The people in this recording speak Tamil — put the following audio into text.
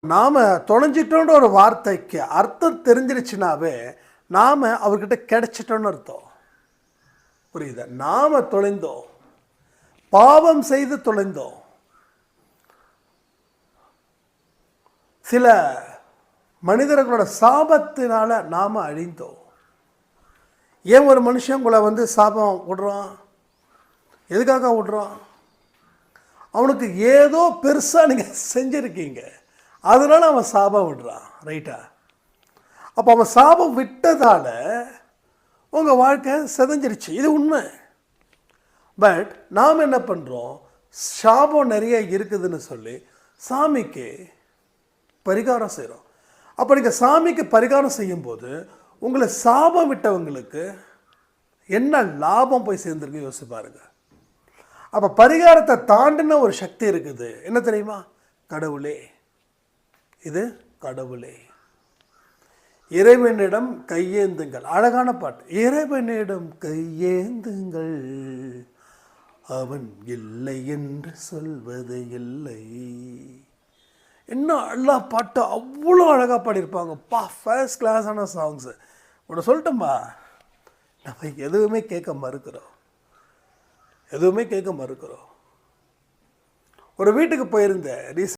நாம் தொலைஞ்சிட்டோன்ற ஒரு வார்த்தைக்கு அர்த்தம் தெரிஞ்சிருச்சுனாவே நாம் அவர்கிட்ட கிடைச்சிட்டோன்னு அர்த்தம். புரியுதா? நாம் தொலைந்தோம், பாவம் செய்து தொலைந்தோம். சில மனிதர்களோட சாபத்தினால நாம் அழிந்தோம். ஏன் ஒரு மனுஷன் உங்களை சாபம் விடுறான்? எதுக்காக விடுறான்? அவனுக்கு ஏதோ பெருசாக நீங்கள் செஞ்சுருக்கீங்க, அதனால அவன் சாபம் விடுறான். ரைட்டா? அப்போ அவன் சாபம் விட்டதால் உங்கள் வாழ்க்கை செதஞ்சிருச்சு. இது உண்மை. பட் நாம் என்ன பண்ணுறோம்? சாபம் நிறைய இருக்குதுன்னு சொல்லி சாமிக்கு பரிகாரம் செய்கிறோம். அப்போ நீங்கள் சாமிக்கு பரிகாரம் செய்யும்போது உங்களை சாபம் விட்டவங்களுக்கு என்ன லாபம் போய் சேர்ந்துருக்கு யோசிச்சு பாருங்க. அப்போ பரிகாரத்தை தாண்டின ஒரு சக்தி இருக்குது. என்ன தெரியுமா? கடவுளே. இது கடவுளே. இறைவனிடம் கையேந்துங்கள். அழகான பாட்டு. இறைவனிடம் கையேந்துங்கள், அவன் இல்லை என்று சொல்வது இல்லை. இன்னும் எல்லா பாட்டு அவ்வளோ அழகாக பாடியிருப்பாங்க. ஃபர்ஸ்ட் கிளாஸான சாங்ஸு. உன்னை சொல்லட்டும்பா, நம்ம எதுவுமே கேட்க மறுக்கிறோம். ஒரு வீட்டுக்கு போயிருந்தேன்